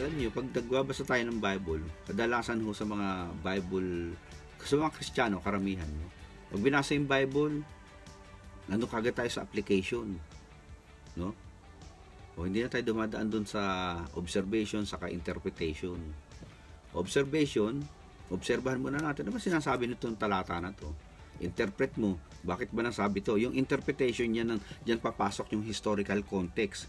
Alam niyo, pag nagbabasa tayo ng Bible, kadalasan ho sa mga Bible, sa mga Kristiyano, karamihan, no? Pag binasa yung Bible, nandun kagad tayo sa application, no? O hindi na tayo dumadaan dun sa observation saka interpretation. Observation, obserbahan muna natin, ano ba sinasabi nitong talata na to? Interpret mo, bakit ba nasabi to? Yung interpretation yan papasok yung historical context.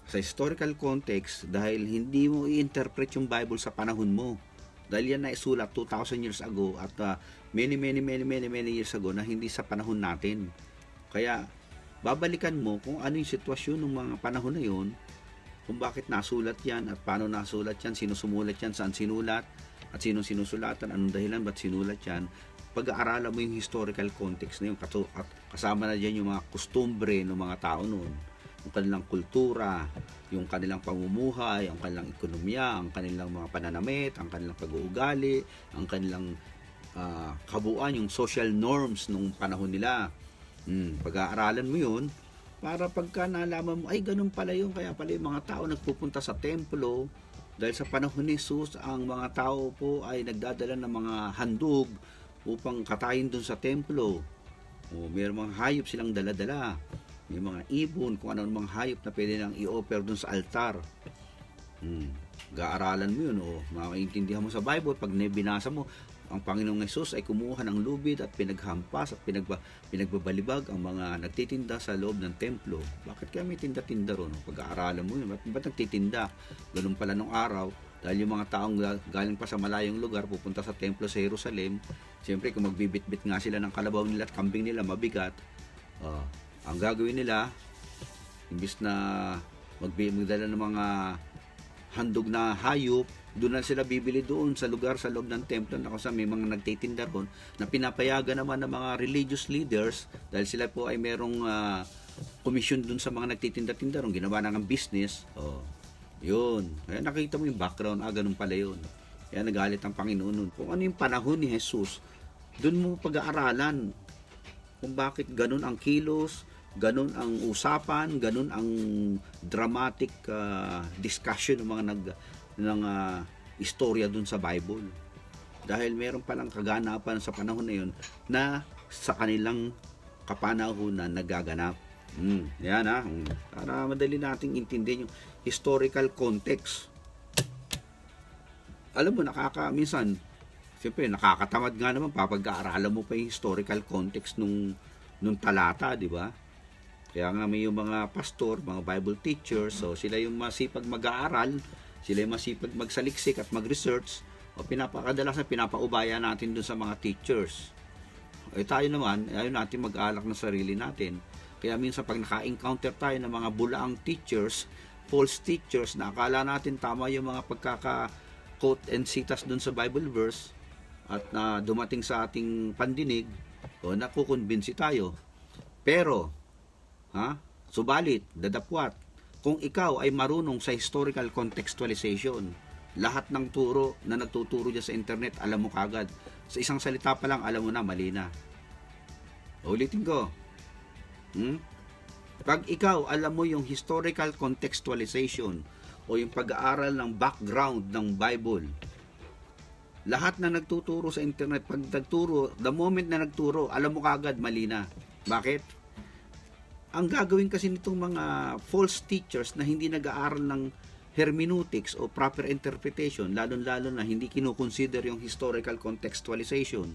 Sa historical context, dahil hindi mo i-interpret yung Bible sa panahon mo. Dahil yan na isulat 2,000 years ago at many years ago na hindi sa panahon natin. Kaya, babalikan mo kung ano yung sitwasyon ng mga panahon na yun, kung bakit nasulat yan at paano nasulat yan, sino sumulat yan, saan sinulat, at sino sinusulatan, anong dahilan, ba't sinulat yan. Pag-aaralan mo yung historical context na yun, at kasama na dyan yung mga kustumbre ng mga tao noon, yung kanilang kultura, yung kanilang pamumuhay, ang kanilang ekonomiya, ang kanilang mga pananamit, ang kanilang pag-uugali, ang kanilang kabuuan, yung social norms nung panahon nila. Pag-aaralan mo yun, para pagka nalaman mo, ay ganun pala yun, kaya pala yung mga tao nagpupunta sa templo, dahil sa panahon ni Jesus, ang mga tao po ay nagdadala ng mga handog upang katayin dun sa templo. O mayroong mga hayop silang dala-dala. May mga ibon, kung ano mga hayop na pwede nang i-offer dun sa altar. Gaaralan mo yun, o maiintindihan mo sa Bible. Pag binasa mo, ang Panginoong Hesus ay kumuha ng lubid at pinaghampas at pinagbabalibag ang mga nagtitinda sa loob ng templo. Bakit kaya may tinda-tinda ron? Pag-aaralan mo yun, ba't nagtitinda? Ganun pala nung araw, dahil yung mga taong galing pa sa malayong lugar pupunta sa templo sa Jerusalem, siyempre kung magbibitbit nga sila ng kalabaw nila at kambing nila mabigat, ang gagawin nila, imbis na magdala ng mga handog na hayop, doon na sila bibili doon sa lugar sa loob ng templo na kasi may mga nagtitinda ron na pinapayagan naman ng mga religious leaders dahil sila po ay merong komisyon doon sa mga nagtitinda-tinda ron, ginawa na ng business. Yun. Kaya nakita mo yung background, ganun pala yun. Kaya nagalit ang Panginoon nun. Kung ano yung panahon ni Jesus, doon mo pag-aaralan kung bakit ganun ang kilos, ganun ang usapan, ganun ang dramatic discussion ng mga istorya dun sa Bible. Dahil meron palang kaganapan sa panahon na yun na sa kanilang kapanahunan nagaganap. Yan para madali nating intindihin yung historical context. Alam mo, minsan, siyempre, nakakatamad nga naman papag-aaralan mo pa yung historical context nung talata, di ba? Kaya nga may yung mga pastor, mga Bible teachers, so sila yung masipag mag-aaral, sila yung masipag magsaliksik at mag-research, o kadalasan pinapaubaya natin dun sa mga teachers. Tayo naman, ayaw natin mag-alak ng sarili natin. Kaya minsan pag naka-encounter tayo ng mga bulaang teachers, false teachers, na akala natin tama yung mga pagkaka-quote and citas dun sa Bible verse, at na dumating sa ating pandinig, o nakukonbinsi tayo. Pero, subalit, dadapwat, kung ikaw ay marunong sa historical contextualization, lahat ng turo na nagtuturo dyan sa internet, alam mo kagad. Sa isang salita pa lang, alam mo na, mali na. Ulitin ko. Pag ikaw, alam mo yung historical contextualization o yung pag-aaral ng background ng Bible, lahat na nagtuturo sa internet, pag nagturo, the moment na nagturo, alam mo kagad, mali na. Bakit? Ang gagawin kasi nitong mga false teachers na hindi nag-aaral ng hermeneutics o proper interpretation, lalo-lalo na hindi kinukonsider yung historical contextualization.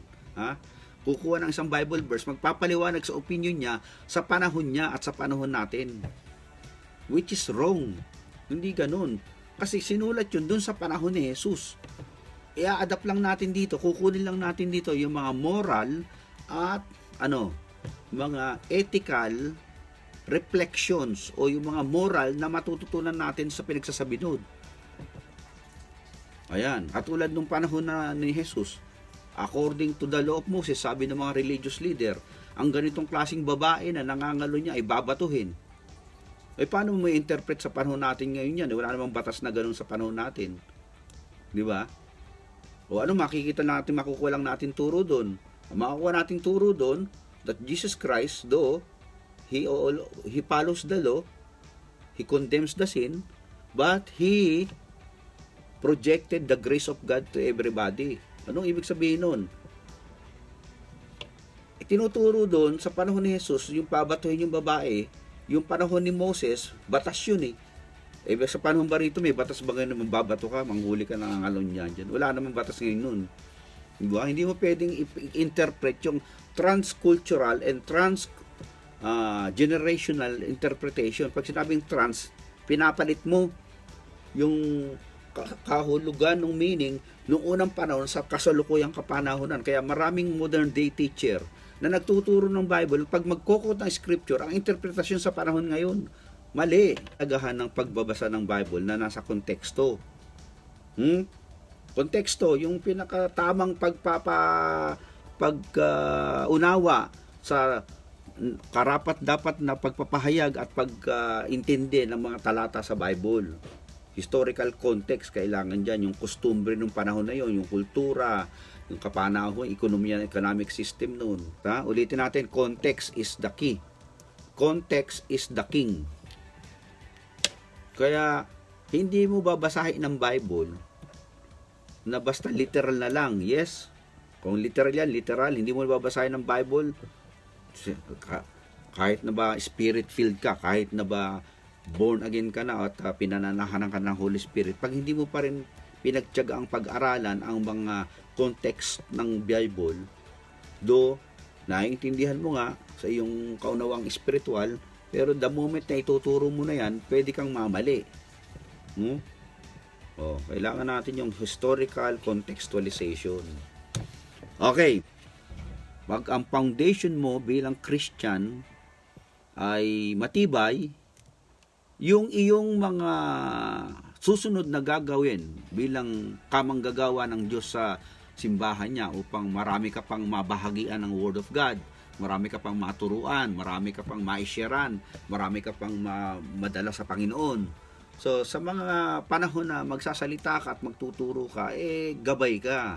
Kukuha ng isang Bible verse, magpapaliwanag sa opinion niya sa panahon niya at sa panahon natin. Which is wrong. Hindi ganun. Kasi sinulat yun dun sa panahon ni Jesus. I-adapt lang natin dito, kukunin lang natin dito yung mga moral at mga ethical reflections o yung mga moral na matututunan natin sa pinagsasabi nun. Ayan, katulad nung panahon na ni Jesus, according to the law of Moses, sabi ng mga religious leader, ang ganitong klaseng babae na nangangalo niya ay babatuhin. Paano mo i-interpret sa panahon natin ngayon yan? Wala namang batas na ganun sa panahon natin. Di ba? O makikita natin, makukuha lang natin turo doon. Makukuha natin turo doon that Jesus Christ, though He follows the law, He condemns the sin, but He projected the grace of God to everybody. Anong ibig sabihin nun? Tinuturo doon sa panahon ni Jesus, yung babatuhin yung babae, yung panahon ni Moses, batas yun eh. Sa panahon ba rito, may batas ba ngayon naman babato ka, manghuli ka ng alon niyan dyan? Wala namang batas ngayon nun. Diba? Hindi mo pwedeng i-interpret yung transcultural and generational interpretation. Pag sinabing trans, pinapalit mo yung kahulugan ng meaning noong unang panahon sa kasalukuyang kapanahonan. Kaya maraming modern day teacher na nagtuturo ng Bible, pag magkukot ng scripture, ang interpretasyon sa panahon ngayon, mali. Agahan ng pagbabasa ng Bible na nasa konteksto. Konteksto, yung pinakatamang pag-unawa sa karapat-dapat na pagpapahayag at pag-intindi ng mga talata sa Bible. Historical context, kailangan dyan, yung kostumbre ng panahon na yon, yung kultura, yung kapanahon, ekonomiya, economic system noon. Ulitin natin, context is the key. Context is the king. Kaya, hindi mo babasahin ng Bible na basta literal na lang. Yes, kung literal yan, literal. Hindi mo babasahin ng Bible kahit na ba spirit-filled ka, kahit na ba born again ka na at pinananahanan ka ng Holy Spirit. Pag hindi mo pa rin pinagtiyaga ang pag-aralan ang mga context ng Bible, naiintindihan mo nga sa iyong kaunawang spiritual, pero the moment na ituturo mo na yan, pwede kang mamali. Kailangan natin yung historical contextualization. Okay. Pag ang foundation mo bilang Christian ay matibay, yung iyong mga susunod na gagawin bilang kamanggagawa ng Diyos sa simbahan niya upang marami ka pang mabahagian ng Word of God, marami ka pang maturuan, marami ka pang maisharean, marami ka pang madala sa Panginoon. So, sa mga panahon na magsasalita ka at magtuturo ka, gabay ka.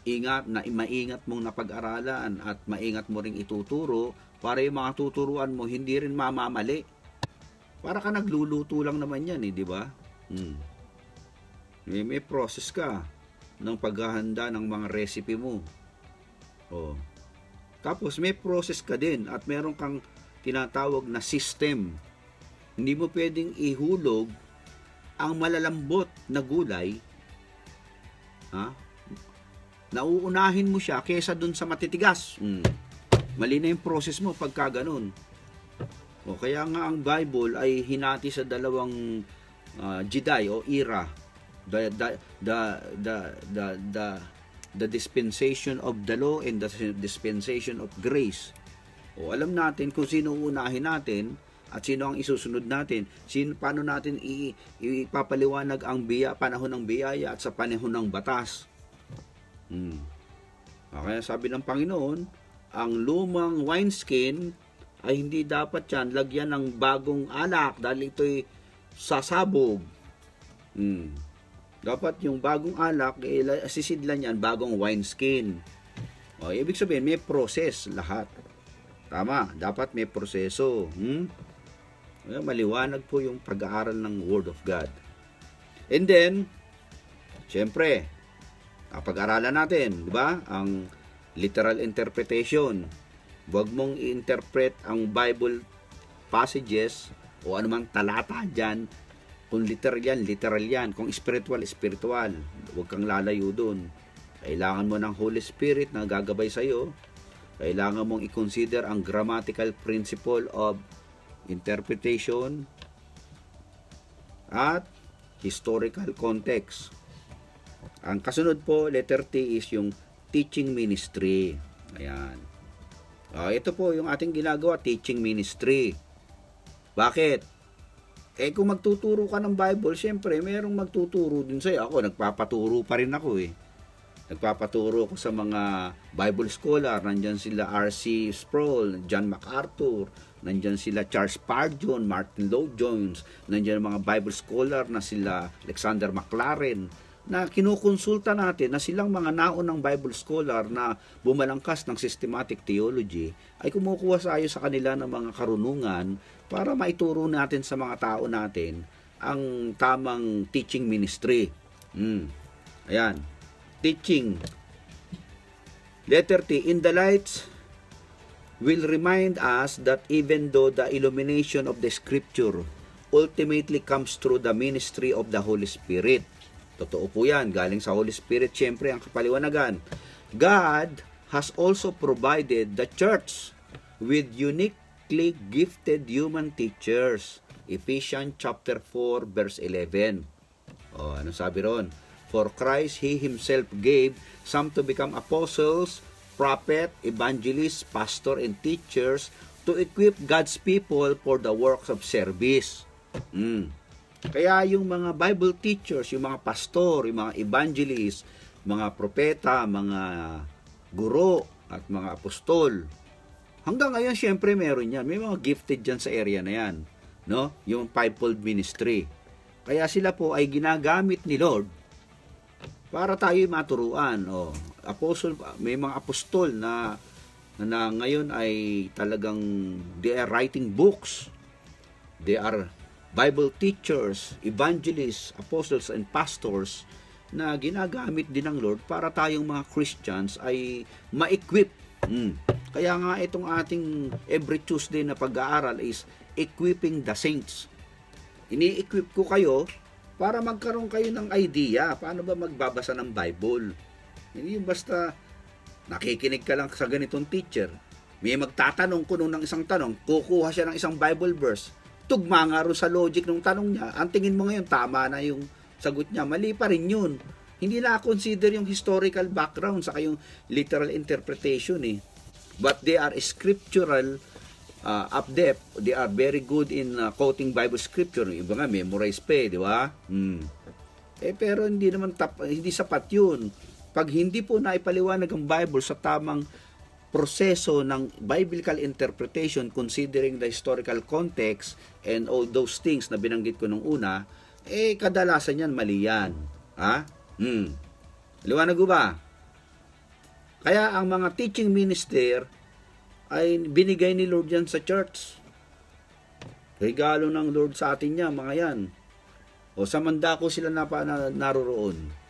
Ingat na maingat mong napag-aralan at maingat mo ring ituturo para yung mga tuturuan mo hindi rin mamamali. Para ka nagluluto lang naman yan, di ba? May process ka ng paghahanda ng mga recipe mo. Tapos may process ka din at meron kang tinatawag na system. Hindi mo pwedeng ihulog ang malalambot na gulay, nauunahin mo siya kaysa dun sa matitigas. Mali na yung process mo pagka ganun. Kaya nga ang Bible ay hinati sa dalawang Jedi o era. The dispensation of the law and the dispensation of grace. Alam natin kung sino uunahin natin at sino ang isusunod natin. Paano natin ipapaliwanag ang panahon ng biyaya at sa panahon ng batas. Kaya sabi ng Panginoon, ang lumang wineskin ay hindi dapat yan lagyan ng bagong alak dahil ito'y sasabog. Dapat yung bagong alak, sisidlan yan bagong wineskin. Ibig sabihin, may process lahat. Tama, dapat may proseso. Maliwanag po yung pag-aaral ng Word of God. And then, syempre, pag-aralan natin, di ba? Ang literal interpretation. Huwag mong i-interpret ang Bible passages o anumang talata dyan. Kung literal yan. Kung spiritual, spiritual. Huwag kang lalayo dun. Kailangan mo ng Holy Spirit na gagabay sa'yo. Kailangan mong i-consider ang grammatical principle of interpretation at historical context. Ang kasunod po, letter T, is yung teaching ministry. Ayan. Ito po yung ating ginagawa, teaching ministry. Bakit? Kung magtuturo ka ng Bible, syempre, mayroong magtuturo din sa'yo. Ako, nagpapaturo pa rin ako eh. Nagpapaturo ko sa mga Bible scholar. Nandyan sila R.C. Sproul, John MacArthur, nandyan sila Charles Spurgeon, Martin Lloyd-Jones, nandyan mga Bible scholar na sila Alexander Maclaren, na kinukonsulta natin na silang mga naunang Bible scholar na bumalangkas ng systematic theology ay kumukuha sa kanila ng mga karunungan para maituro natin sa mga tao natin ang tamang teaching ministry. Ayan. Teaching. Letter T. In the lights will remind us that even though the illumination of the Scripture ultimately comes through the ministry of the Holy Spirit. Totoo po yan. Galing sa Holy Spirit, syempre, ang kapaliwanagan. God has also provided the church with uniquely gifted human teachers. Ephesians chapter 4, verse 11. Ano sabi ron? For Christ, He Himself gave some to become apostles, prophet, evangelists, pastor, and teachers to equip God's people for the works of service. Kaya yung mga Bible teachers, yung mga pastor, yung mga evangelists, mga propeta, mga guro, at mga apostol, hanggang ngayon syempre meron yan. May mga gifted dyan sa area na yan. No? Yung fivefold ministry. Kaya sila po ay ginagamit ni Lord para tayo maturuan. Apostle, may mga apostol na ngayon ay talagang they are writing books. They are Bible teachers, evangelists, apostles, and pastors na ginagamit din ng Lord para tayong mga Christians ay ma-equip. Kaya nga itong ating every Tuesday na pag-aaral is equipping the saints. Ini-equip ko kayo para magkaroon kayo ng idea paano ba magbabasa ng Bible. Hindi yung basta nakikinig ka lang sa ganitong teacher. May magtatanong kuno ng isang tanong, kukuha siya ng isang Bible verse. Tugma nga rin sa logic ng tanong niya. Ang tingin mo ngayon, tama na yung sagot niya. Mali pa rin yun. Hindi na-consider yung historical background sa yung literal interpretation But they are scriptural up-depth. They are very good in quoting Bible scripture. Iba nga, memorize pa di ba? Pero hindi naman hindi sapat yun. Pag hindi po naipaliwanag ang Bible sa tamang proseso ng biblical interpretation considering the historical context and all those things na binanggit ko nung una, kadalasan yan mali yan. Liwanag ko ba? Kaya ang mga teaching minister ay binigay ni Lord yan sa church. Regalo ng Lord sa atin yan, mga yan. Sa mandako sila naroroon.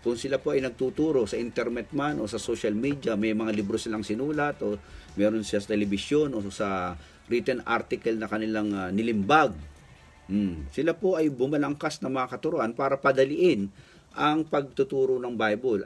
Kung sila po ay nagtuturo sa internet man o sa social media, may mga libro silang sinulat o meron siya sa telebisyon o sa written article na kanilang nilimbag. Sila po ay bumalangkas na mga katuruan para padaliin ang pagtuturo ng Bible.